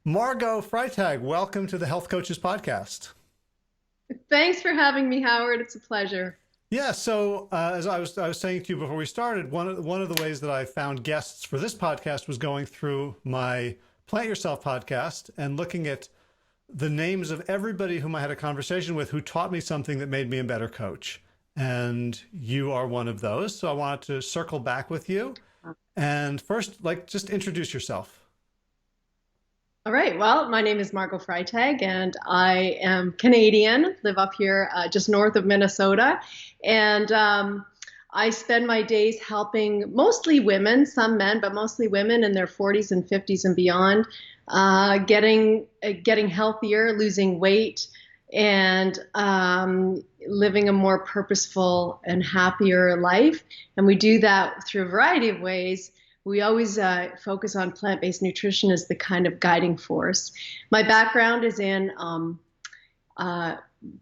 Margot Freitag, welcome to the Health Coaches Podcast. Thanks for having me, Howard. It's a pleasure. Yeah, so as I was saying to you before we started, one of the ways that I found guests for this podcast was going through my Plant Yourself podcast and looking at the names of everybody whom I had a conversation with who taught me something that made me a better coach. And you are one of those. So I wanted to circle back with you. And first, just introduce yourself. All right. Well, my name is Margot Freitag, and I am Canadian, live up here just north of Minnesota. And I spend my days helping mostly women, some men, but mostly women in their 40s and 50s and beyond, getting healthier, losing weight, and living a more purposeful and happier life. And we do that through a variety of ways. We always focus on plant-based nutrition as the kind of guiding force. My background is in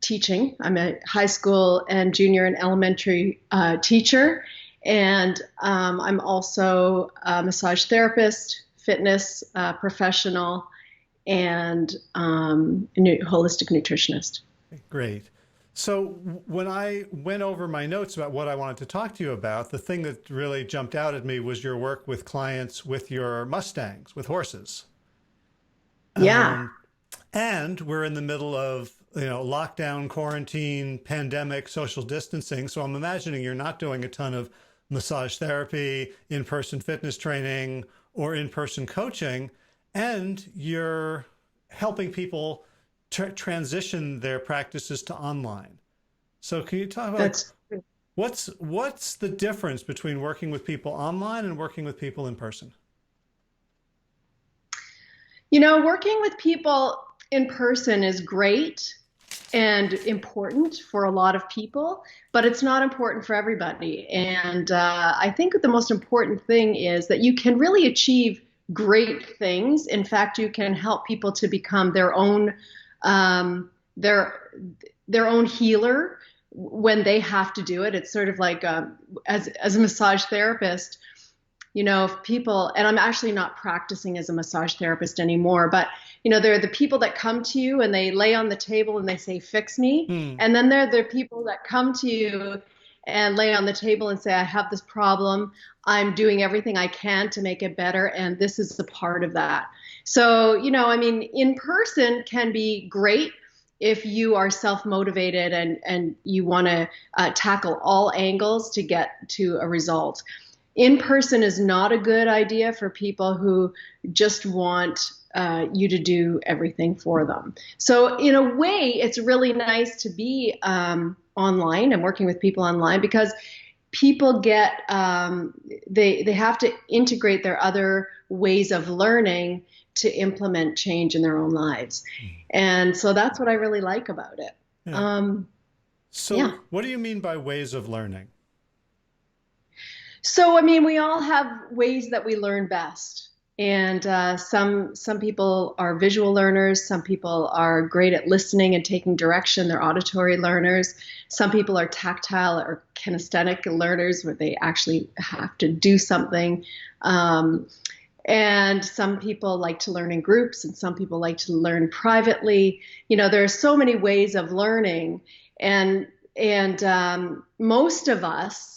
teaching. I'm a high school and junior and elementary teacher, and I'm also a massage therapist, fitness professional, and holistic nutritionist. Great. So when I went over my notes about what I wanted to talk to you about, the thing that really jumped out at me was your work with clients with your Mustangs, with horses. Yeah. And we're in the middle of, lockdown, quarantine, pandemic, social distancing. So I'm imagining you're not doing a ton of massage therapy, in-person fitness training, or in-person coaching, and you're helping people transition their practices to online. So can you talk about That's what's the difference between working with people online and working with people in person? Working with people in person is great and important for a lot of people, but it's not important for everybody. And I think the most important thing is that you can really achieve great things. In fact, you can help people to become their own their own healer when they have to do it. It's sort of like as a massage therapist, if people, and I'm actually not practicing as a massage therapist anymore, but there are the people that come to you and they lay on the table and they say, "Fix me," Hmm. and then there are the people that come to you and lay on the table and say, "I have this problem. I'm doing everything I can to make it better, and this is a part of that." So, in person can be great if you are self-motivated and you want to tackle all angles to get to a result. In person is not a good idea for people who just want you to do everything for them. So in a way, it's really nice to be online and working with people online, because people get they have to integrate their other ways of learning to implement change in their own lives. And so that's what I really like about it. Yeah. Um, So yeah. what do you mean by ways of learning? So, we all have ways that we learn best. And some people are visual learners. Some people are great at listening and taking direction. They're auditory learners. Some people are tactile or kinesthetic learners, where they actually have to do something. And some people like to learn in groups, and some people like to learn privately. There are so many ways of learning, and most of us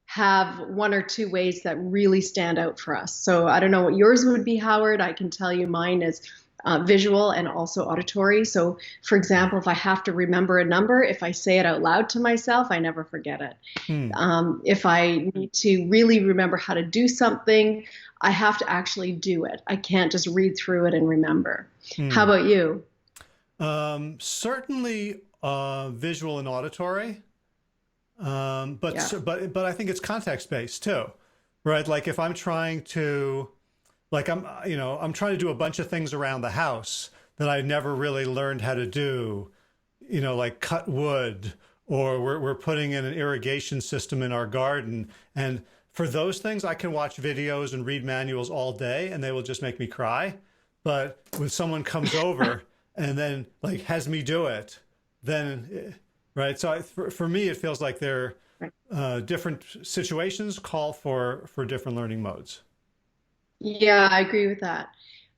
have one or two ways that really stand out for us. So I don't know what yours would be, Howard. I can tell you mine is visual and also auditory. So, for example, if I have to remember a number, if I say it out loud to myself, I never forget it. Hmm. If I need to really remember how to do something, I have to actually do it. I can't just read through it and remember. How Hmm. about you? Certainly visual and auditory. Yeah. But I think it's context based too, right? Like if I'm trying to, like I'm trying to do a bunch of things around the house that I never really learned how to do, like cut wood, or we're putting in an irrigation system in our garden. And for those things, I can watch videos and read manuals all day and they will just make me cry. But when someone comes over and then like has me do it, then right. So for me, it feels like they're different situations call for different learning modes. Yeah, I agree with that.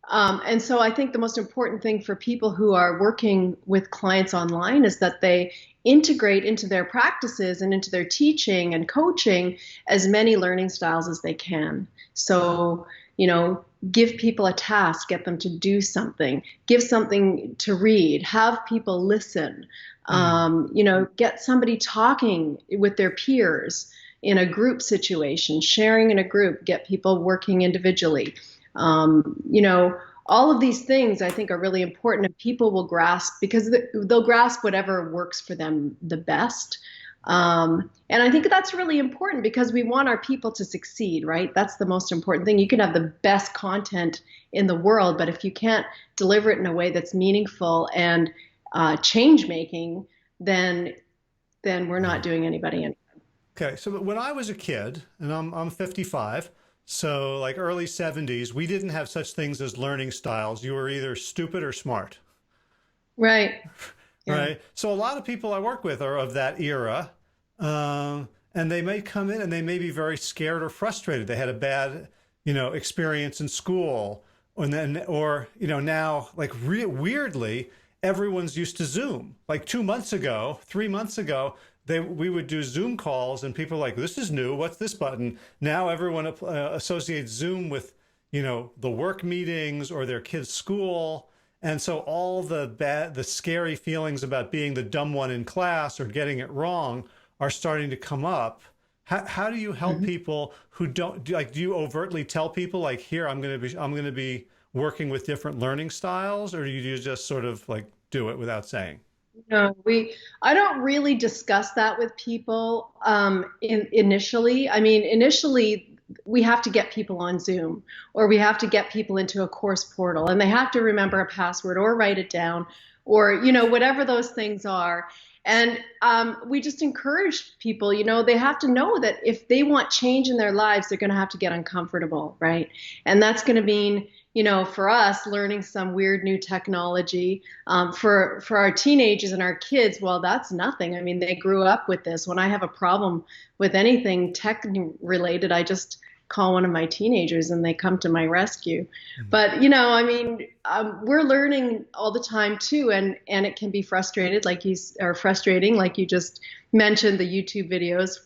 And so I think the most important thing for people who are working with clients online is that they integrate into their practices and into their teaching and coaching as many learning styles as they can. So, give people a task, get them to do something, give something to read, have people listen, get somebody talking with their peers in a group situation, sharing in a group, get people working individually. All of these things I think are really important, and people will grasp because they'll grasp whatever works for them the best. And I think that's really important because we want our people to succeed, right? That's the most important thing. You can have the best content in the world, but if you can't deliver it in a way that's meaningful and change making, then we're not doing anybody any. Okay, so when I was a kid, and I'm 55, so like early 70s, we didn't have such things as learning styles. You were either stupid or smart. Right. Yeah. Right. So a lot of people I work with are of that era, and they may come in and they may be very scared or frustrated. They had a bad, experience in school, now, like weirdly, everyone's used to Zoom. Like 2 months ago, 3 months ago, we would do Zoom calls, and people are like, "This is new. What's this button?" Now everyone associates Zoom with, the work meetings or their kids' school. And so all the scary feelings about being the dumb one in class or getting it wrong are starting to come up. How do you help people who don't do you overtly tell people like, here, I'm going to be working with different learning styles, or do you just sort of like do it without saying? No, I don't really discuss that with people initially. I mean, initially we have to get people on Zoom, or we have to get people into a course portal, and they have to remember a password or write it down, or whatever those things are. And we just encourage people, they have to know that if they want change in their lives, they're going to have to get uncomfortable, right? And that's going to mean, for us, learning some weird new technology. For our teenagers and our kids, well, that's nothing. I mean, they grew up with this. When I have a problem with anything tech related, I just call one of my teenagers and they come to my rescue. But, I mean, we're learning all the time too. And it can be frustrating, like you just mentioned, the YouTube videos.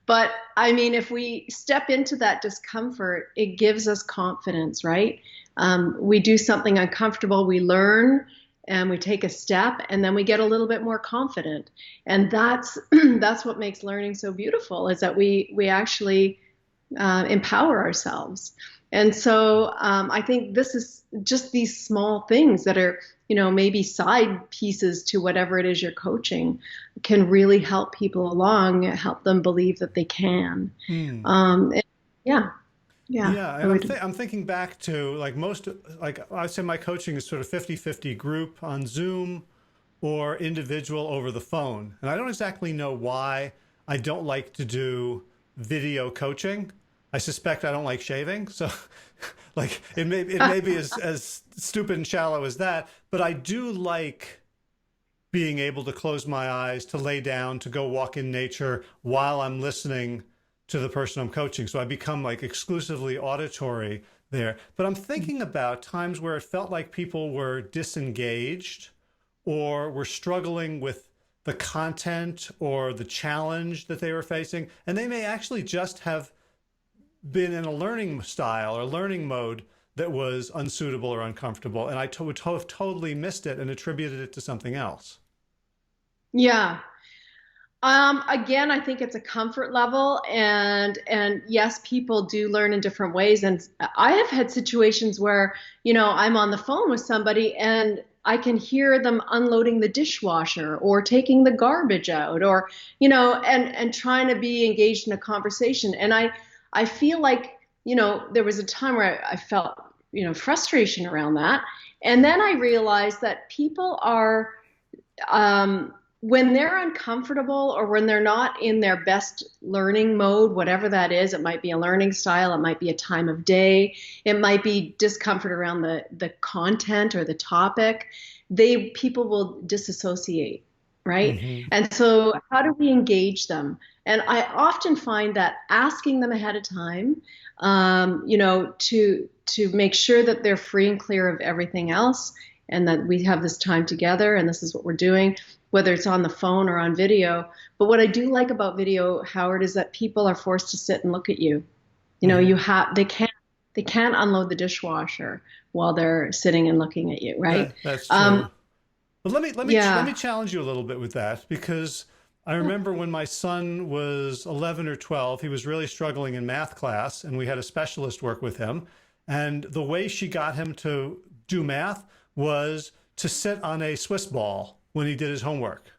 But I mean, if we step into that discomfort, it gives us confidence, right? We do something uncomfortable, we learn, and we take a step, and then we get a little bit more confident. And that's what makes learning so beautiful, is that we actually empower ourselves. And so I think this is just these small things that are, maybe side pieces to whatever it is you're coaching, can really help people along, help them believe that they can. Yeah. Yeah, and I'm thinking back to I'd say my coaching is sort of 50-50 group on Zoom or individual over the phone. And I don't exactly know why I don't like to do video coaching. I suspect I don't like shaving. So like it may be as stupid and shallow as that, but I do like being able to close my eyes, to lay down, to go walk in nature while I'm listening to the person I'm coaching. So I become like exclusively auditory there. But I'm thinking about times where it felt like people were disengaged or were struggling with the content or the challenge that they were facing. And they may actually just have been in a learning style or learning mode that was unsuitable or uncomfortable. And I would have totally missed it and attributed it to something else. Yeah. Again, I think it's a comfort level, and yes, people do learn in different ways. And I have had situations where, I'm on the phone with somebody and I can hear them unloading the dishwasher or taking the garbage out, or, and trying to be engaged in a conversation. And I feel like, there was a time where I felt, frustration around that. And then I realized that people are, when they're uncomfortable or when they're not in their best learning mode, whatever that is, it might be a learning style, it might be a time of day, it might be discomfort around the content or the topic, people will disassociate. right? Hmm. And so how do we engage them? And I often find that asking them ahead of time, to make sure that they're free and clear of everything else, and that we have this time together, and this is what we're doing, whether it's on the phone or on video. But what I do like about video, Howard, is that people are forced to sit and look at you. You know, Hmm. they can't unload the dishwasher while they're sitting and looking at you, right? That's Um, true. But let me yeah. challenge you a little bit with that, because I remember when my son was 11 or 12, he was really struggling in math class, and we had a specialist work with him. And the way she got him to do math was to sit on a Swiss ball when he did his homework.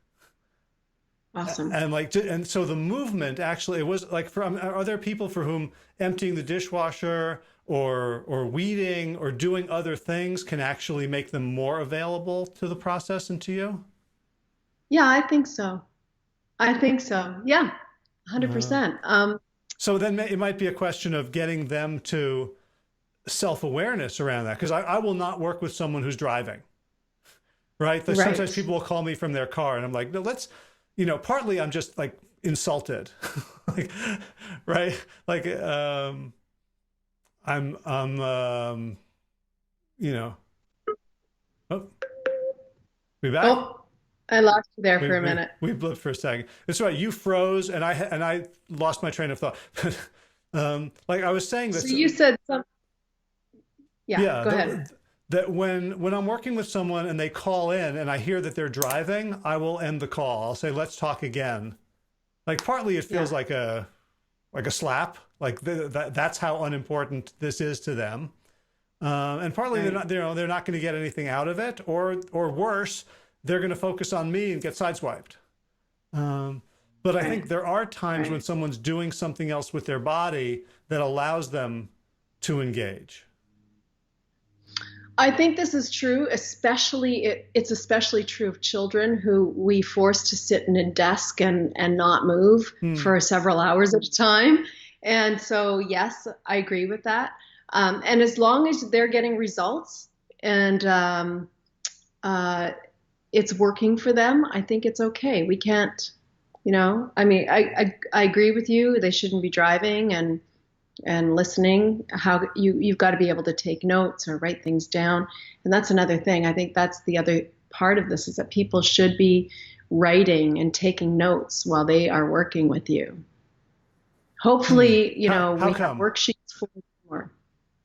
Awesome. And so the movement actually, it was like, are there people for whom emptying the dishwasher or weeding or doing other things can actually make them more available to the process and to you? Yeah, I think so. I think so. Yeah, Uh, 100%. so then it might be a question of getting them to self-awareness around that, because I will not work with someone who's driving, right? Sometimes Right. people will call me from their car and I'm like, no, partly I'm just like insulted, like, right? Like, I'm you know, oh, we back? Oh, I lost you there We for a we minute. we blipped for a second. That's right. You froze, and I lost my train of thought. Like I was saying So this, you said some, yeah, yeah, go ahead. that when I'm working with someone and they call in and I hear that they're driving, I will end the call. I'll say, "Let's talk again." Like partly it feels Yeah, like a slap. Like that's how unimportant this is to them. And partly right, they're not going to get anything out of it, or worse, they're going to focus on me and get sideswiped. Um, but I think right, there are times when right. someone's doing something else with their body that allows them to engage. I think this is true, it's especially true of children who we force to sit in a desk and not move Hmm. for several hours at a time. And so, yes, I agree with that. And as long as they're getting results and uh, it's working for them, I think it's okay. We can't, I mean, I agree with you. They shouldn't be driving and listening. How you've got to be able to take notes or write things down. And that's another thing. I think that's the other part of this, is that people should be writing and taking notes while they are working with you. Hmm. Hopefully, How we have come? worksheets for more.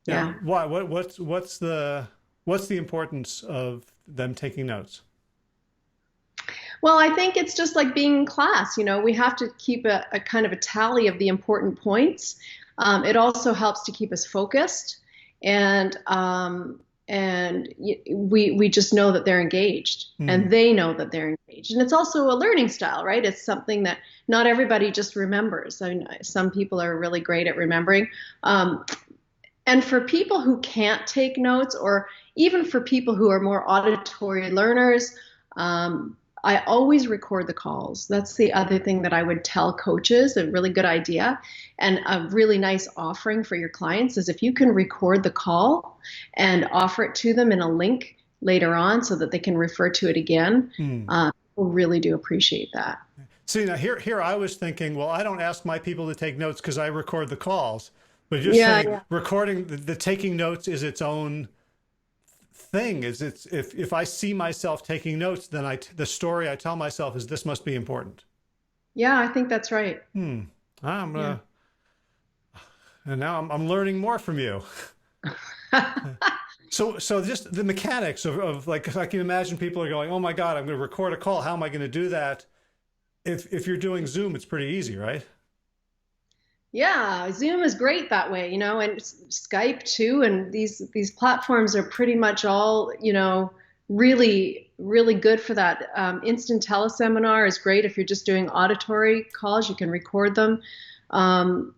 Yeah. Yeah. Why? What's the importance of them taking notes? Well, I think it's just like being in class. We have to keep a kind of a tally of the important points. It also helps to keep us focused, and we just know that they're engaged, Hmm. and they know that they're engaged. And it's also a learning style, right? It's something that not everybody just remembers. I mean, some people are really great at remembering. Um, and for people who can't take notes, or even for people who are more auditory learners, I always record the calls. That's the other thing that I would tell coaches, a really good idea and a really nice offering for your clients is if you can record the call and offer it to them in a link later on so that they can refer to it again. Hmm. People really do appreciate that. See, now here I was thinking, well, I don't ask my people to take notes because I record the calls. But you're Yeah, saying yeah. recording the taking notes is its own thing. Is it's if I see myself taking notes, then the story I tell myself is this must be important. Yeah, I think that's right. Hmm. I'm Yeah. and now I'm learning more from you. So just the mechanics of like I can imagine people are going, oh my God, I'm going to record a call. How am I going to do that? If you're doing Zoom, it's pretty easy, right? Yeah, Zoom is great that way, and Skype too. And these platforms are pretty much all, really, really good for that. Instant teleseminar is great if you're just doing auditory calls. You can record them. Um,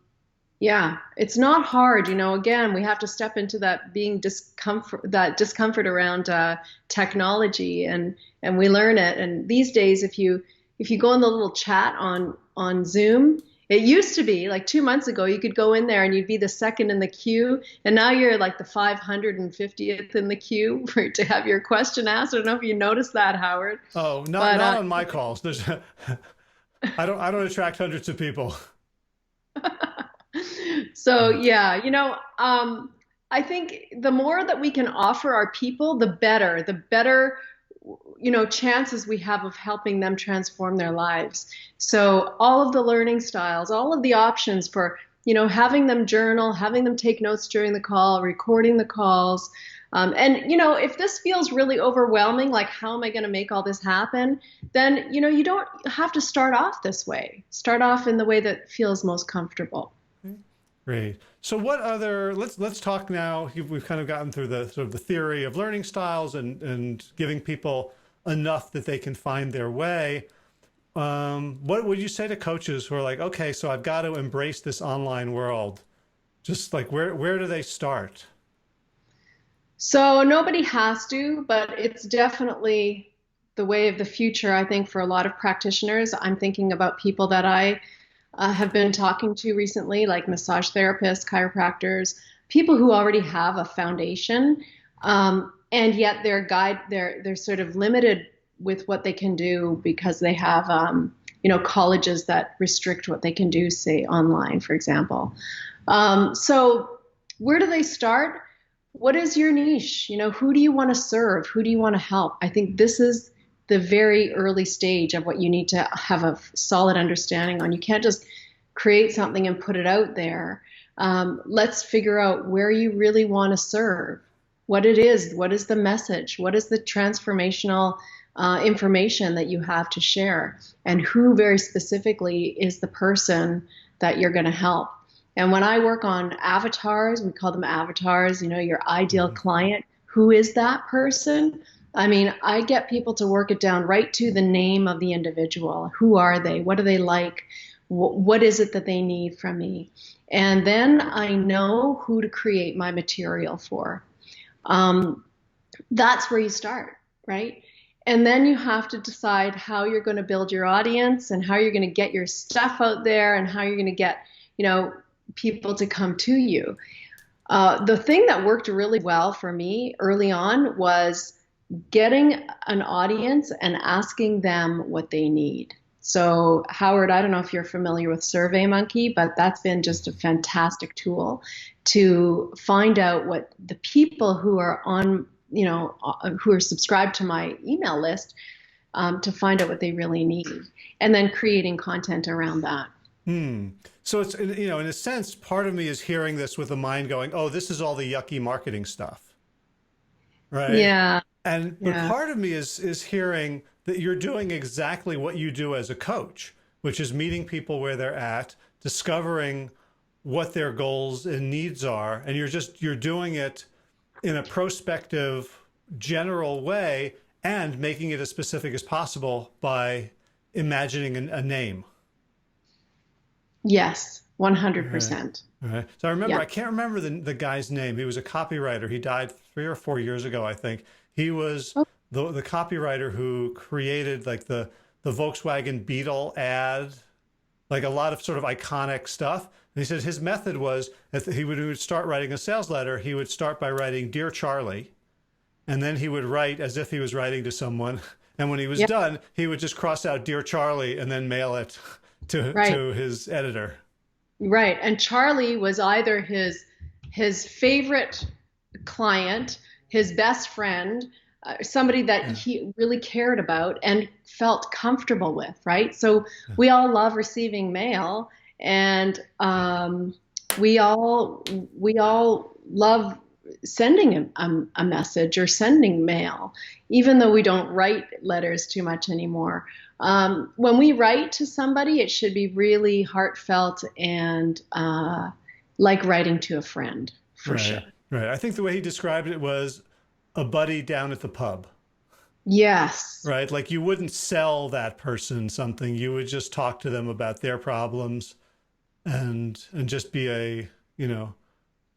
yeah, it's not hard. Again, we have to step into that discomfort around technology, and we learn it. And these days, if you go in the little chat on Zoom, It used to be like 2 months ago, you could go in there and you'd be the second in the queue. And now you're like the 550th in the queue to have your question asked. I don't know if you noticed that, Howard. Oh, not But not on my calls. There's I don't attract hundreds of people. so yeah, I think the more that we can offer our people, the better, chances we have of helping them transform their lives. So all of the learning styles, all of the options for, having them journal, having them take notes during the call, recording the calls. And if this feels really overwhelming, like how am I going to make all this happen? Then, you don't have to start off this way. Start off in the way that feels most comfortable. Great. So what other, let's talk now. We've kind of gotten through the sort of the theory of learning styles and giving people enough that they can find their way. What would you say to coaches who are like, okay, so I've got to embrace this online world? Just like where do they start? So nobody has to, but it's definitely the way of the future, I think, for a lot of practitioners. I'm thinking about people that I have been talking to recently, like massage therapists, chiropractors, people who already have a foundation, and yet they're sort of limited with what they can do because they have colleges that restrict what they can do, say online, for example. So where do they start? What is your niche? Who do you want to serve? Who do you want to help? I think this is the very early stage of what you need to have a solid understanding on. You can't just create something and put it out there. Let's figure out where you really want to serve, what it is, what is the message, what is the transformational information that you have to share, and who very specifically is the person that you're going to help. And when I work on avatars, we call them avatars, your ideal client, who is that person? I mean, I get people to work it down right to the name of the individual. Who are they? What do they like? What is it that they need from me? And then I know who to create my material for. That's where you start, right? And then you have to decide how you're going to build your audience and how you're going to get your stuff out there and how you're going to get, people to come to you. The thing that worked really well for me early on was getting an audience and asking them what they need. So Howard, I don't know if you're familiar with SurveyMonkey, but that's been just a fantastic tool to find out what the people who are on, who are subscribed to my email list, to find out what they really need, and then creating content around that. So it's, in a sense, part of me is hearing this with the mind going, oh, this is all the yucky marketing stuff. Right. Yeah. But part of me is hearing that you're doing exactly what you do as a coach, which is meeting people where they're at, discovering what their goals and needs are. And you're doing it in a prospective, general way and making it as specific as possible by imagining a name. Yes, 100%. All right. So I remember, I can't remember the guy's name. He was a copywriter. He died 3 or 4 years ago, I think. He was the copywriter who created like the Volkswagen Beetle ad, like a lot of sort of iconic stuff. And he said his method was that he would start writing a sales letter. He would start by writing, "Dear Charlie," and then he would write as if he was writing to someone. And when he was done, he would just cross out "Dear Charlie" and then mail it to his editor. Right. And Charlie was either his favorite client, his best friend, somebody that he really cared about and felt comfortable with, right? So we all love receiving mail, and we all love sending a message or sending mail, even though we don't write letters too much anymore. When we write to somebody, it should be really heartfelt and like writing to a friend, for sure. Right. I think the way he described it was a buddy down at the pub. Yes. Right. Like you wouldn't sell that person something. You would just talk to them about their problems and just be a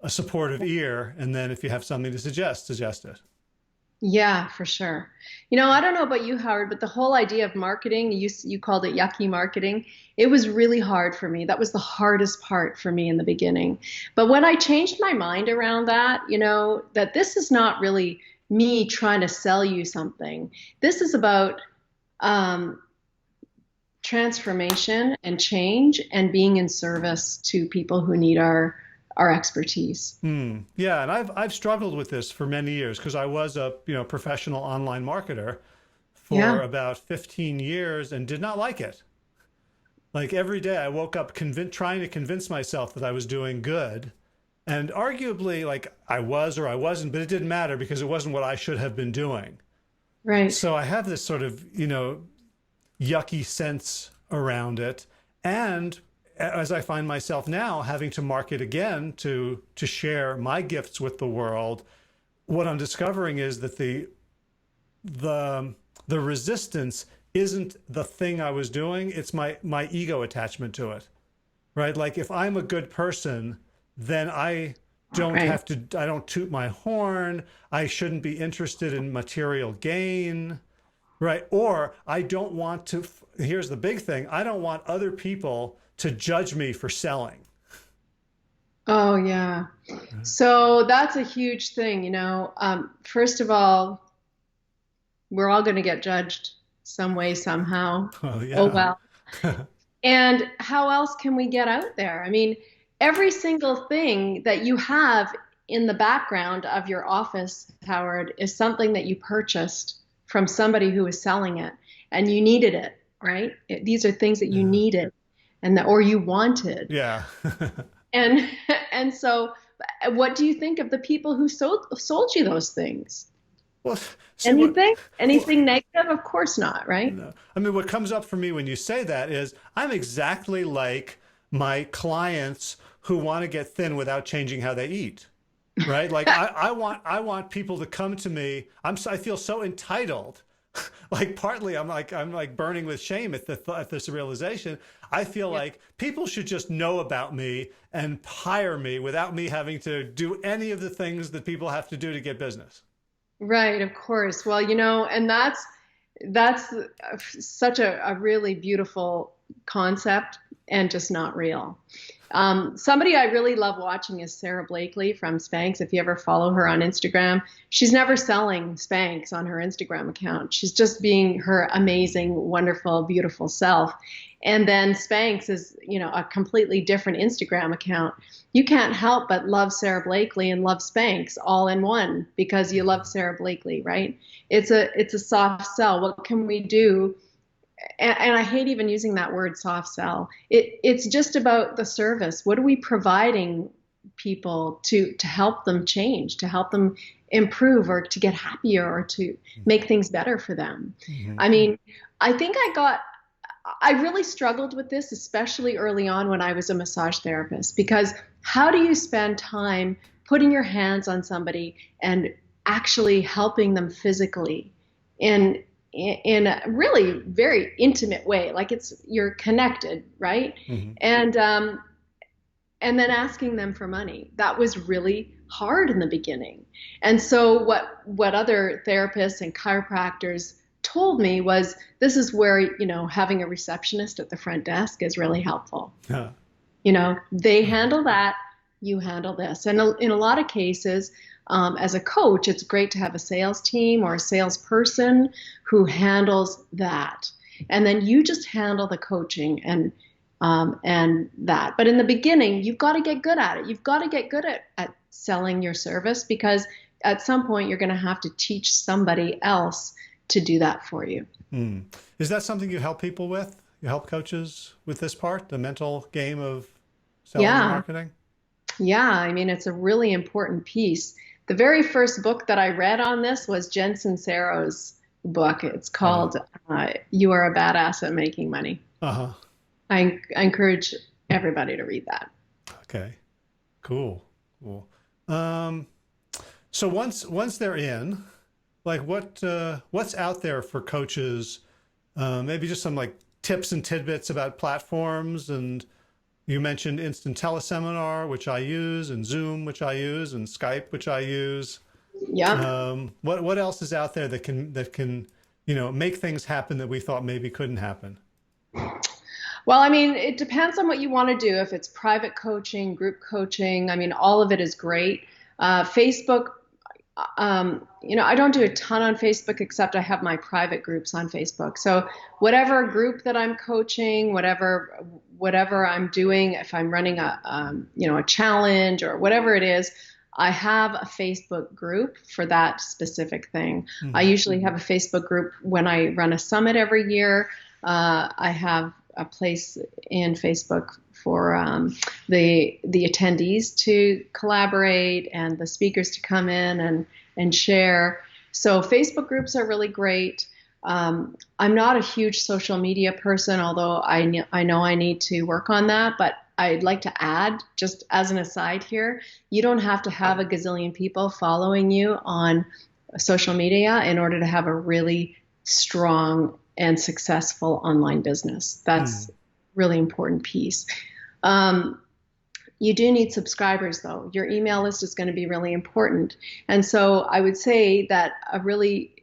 supportive ear. And then if you have something to suggest it. Yeah, for sure. I don't know about you, Howard, but the whole idea of marketing, you called it yucky marketing. It was really hard for me. That was the hardest part for me in the beginning. But when I changed my mind around that, that this is not really me trying to sell you something. This is about um, transformation and change and being in service to people who need our expertise. Yeah, and I've struggled with this for many years because I was a professional online marketer for Yeah. about 15 years and did not like it. Like every day I woke up trying to convince myself that I was doing good. And arguably, like I was or I wasn't, but it didn't matter because it wasn't what I should have been doing. Right. So I have this sort of, yucky sense around it. And as I find myself now having to market again to share my gifts with the world, what I'm discovering is that the resistance isn't the thing I was doing, it's my ego attachment to it. Right? Like if I'm a good person, then Right. I don't toot my horn, I shouldn't be interested in material gain. Right. Or I don't want to, here's the big thing, I don't want other people to judge me for selling. Oh, yeah. So that's a huge thing, First of all, we're all going to get judged some way, somehow. Oh, Oh, yeah. well. And how else can we get out there? I mean, every single thing that you have in the background of your office, Howard, is something that you purchased from somebody who was selling it and you needed it, right? These are things that you Yeah. needed or you wanted. Yeah. And and so what do you think of the people who sold you those things? Well, see what, Anything? well, Anything negative? Of course not, right? no. I mean, what comes up for me when you say that is I'm exactly like my clients who want to get thin without changing how they eat. Right? Like I want people to come to me. I feel so entitled. Like partly I'm like burning with shame at this realization. I feel Yeah. like people should just know about me and hire me without me having to do any of the things that people have to do to get business. Right, of course. Well, and that's such a really beautiful concept and just not real. Somebody I really love watching is Sarah Blakely from Spanx. If you ever follow her on Instagram, she's never selling Spanx on her Instagram account. She's just being her amazing, wonderful, beautiful self. And then Spanx is, a completely different Instagram account. You can't help but love Sarah Blakely and love Spanx all in one because you love Sarah Blakely, right? It's a soft sell. What can we do? And I hate even using that word soft sell. It's just about the service. What are we providing people to help them change, to help them improve or to get happier or to make things better for them? Mhm. I mean, I think I really struggled with this, especially early on when I was a massage therapist, because how do you spend time putting your hands on somebody and actually helping them physically in in a really very intimate way, like you're connected, right? Mhm. And and then asking them for money. That was really hard in the beginning. And so what other therapists and chiropractors told me was this is where, having a receptionist at the front desk is really helpful. Yeah. They handle that, you handle this. And in a lot of cases, as a coach, it's great to have a sales team or a salesperson who handles that. And then you just handle the coaching and that. But in the beginning, you've got to get good at it. You've got to get good at selling your service because at some point you're going to have to teach somebody else to do that for you. Mm. Is that something you help people with? You help coaches with this part, the mental game of selling and Yeah. marketing? Yeah. I mean, it's a really important piece. The very first book that I read on this was Jen Sincero's book. It's Uh-huh. called You Are a Badass at Making Money. Uh-huh. I encourage everybody to read that. Okay. Cool. Cool. Um, so once they're in, like what's out there for coaches? Maybe just some like tips and tidbits about platforms. And you mentioned Instant Teleseminar, which I use, and Zoom, which I use, and Skype, which I use. Yeah. What else is out there that can make things happen that we thought maybe couldn't happen? Well, I mean, it depends on what you want to do. If it's private coaching, group coaching, I mean, all of it is great. Facebook, I don't do a ton on Facebook except I have my private groups on Facebook. So whatever group that I'm coaching, whatever I'm doing, if I'm running a challenge or whatever it is, I have a Facebook group for that specific thing. I Hmm. usually have a Facebook group when I run a summit every year. I have a place in Facebook for the attendees to collaborate and the speakers to come in and share. So Facebook groups are really great. I'm not a huge social media person, although I know I need to work on that. But I'd like to add, just as an aside here, you don't have to have a gazillion people following you on social media in order to have a really strong and successful online business. That's Hmm. really important piece. Um, you do need subscribers, though. Your email list is going to be really important. And so I would say that a really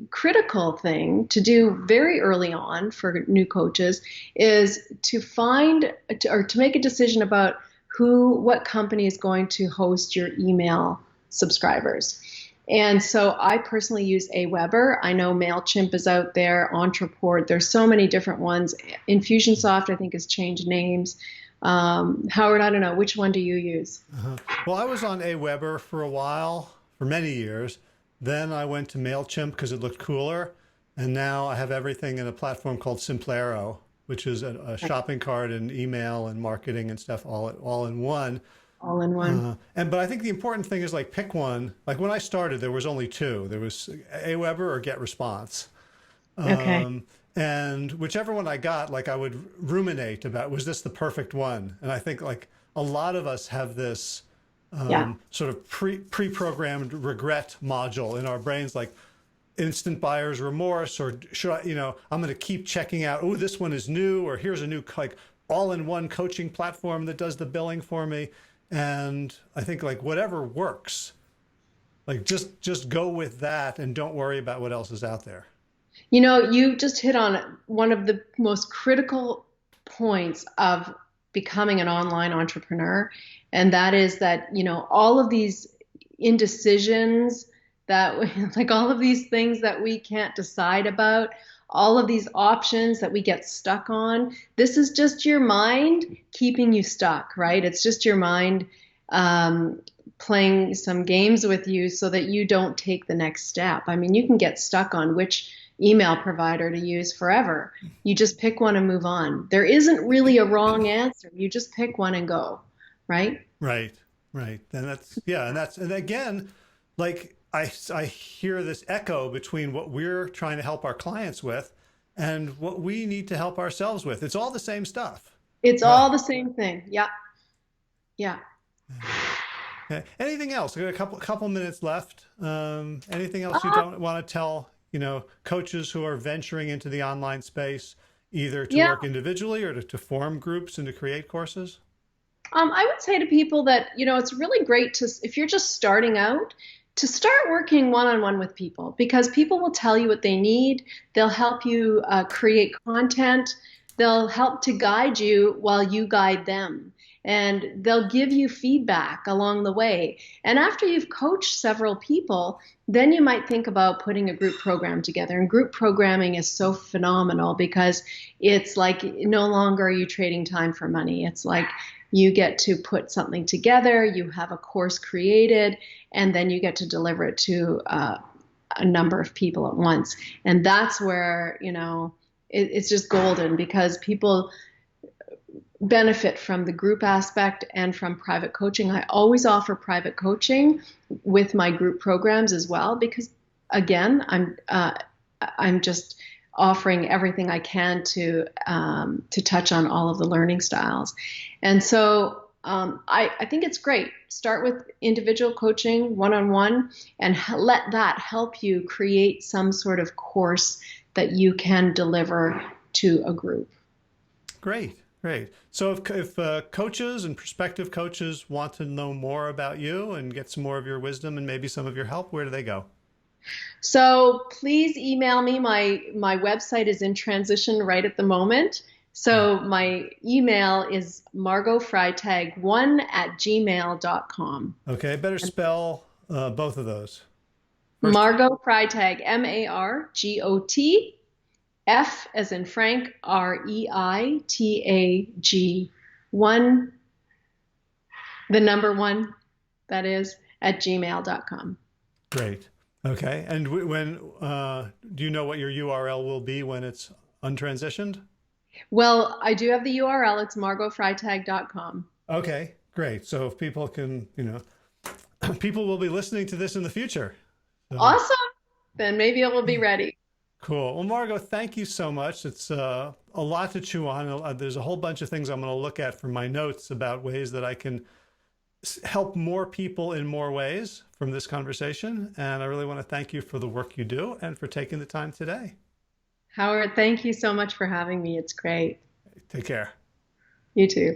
critical thing to do very early on for new coaches is to to make a decision about what company is going to host your email subscribers. And so I personally use Aweber. I know MailChimp is out there, Entreport. There's so many different ones. Infusionsoft, I think, has changed names. Howard, I don't know. Which one do you use? Uh-huh. Well, I was on Aweber for a while, for many years. Then I went to MailChimp because it looked cooler. And now I have everything in a platform called Simplero, which is a shopping cart and email and marketing and stuff all in one. All in one. But I think the important thing is like pick one. Like when I started, there was only two. There was Aweber or Get Response. Okay. Um, and whichever one I got, like I would ruminate about, was this the perfect one? And I think like a lot of us have this Yeah. sort of pre-programmed regret module in our brains, like instant buyer's remorse, or should I, I'm going to keep checking out, oh, this one is new, or here's a new like all-in-one coaching platform that does the billing for me. And I think like whatever works, like just go with that and don't worry about what else is out there. You just hit on one of the most critical points of becoming an online entrepreneur. And that is that, all of these indecisions that, like all of these things that we can't decide about, all of these options that we get stuck on, this is just your mind keeping you stuck, right? It's just your mind um, playing some games with you so that you don't take the next step. I mean, you can get stuck on which email provider to use forever. You just pick one and move on. There isn't really a wrong answer. You just pick one and go, right? Right, right. And that's, yeah, and again, like I hear this echo between what we're trying to help our clients with and what we need to help ourselves with. It's all the same stuff. It's Uh, all the same thing. Yeah. Yeah. okay. Anything else? We got a couple minutes left. Anything else you Uh, don't want to tell, coaches who are venturing into the online space, either to yeah. work individually or to form groups and to create courses? I would say to people that, it's really great if you're just starting out, to start working one on one with people because people will tell you what they need. They'll help you create content. They'll help to guide you while you guide them. And they'll give you feedback along the way. And after you've coached several people, then you might think about putting a group program together. And group programming is so phenomenal because it's like no longer are you trading time for money. It's like you get to put something together, you have a course created, and then you get to deliver it to a number of people at once. And that's where, it's just golden because people benefit from the group aspect and from private coaching. I always offer private coaching with my group programs as well because, again, I'm just offering everything I can to touch on all of the learning styles. And so I think it's great. Start with individual coaching, one-on-one, and let that help you create some sort of course that you can deliver to a group. Great. Great. So if coaches and prospective coaches want to know more about you and get some more of your wisdom and maybe some of your help, where do they go? So please email me. My website is in transition right at the moment. So my email is margotfreitag1@gmail.com. Okay, better spell both of those. First, Margot Freitag, Margot, as in Frank, Reitag, one, the number one, that is, at gmail.com. great. Okay, and when do you know what your URL will be when it's untransitioned? Well, I do have the URL. It's margotfreitag.com. Okay, great. So if people can, people will be listening to this in the future. So, Awesome. Then maybe it will be ready. cool. Well, Margot, thank you so much. It's a lot to chew on. There's a whole bunch of things I'm going to look at from my notes about ways that I can help more people in more ways from this conversation. And I really want to thank you for the work you do and for taking the time today. Howard, thank you so much for having me. It's great. Take care. You too.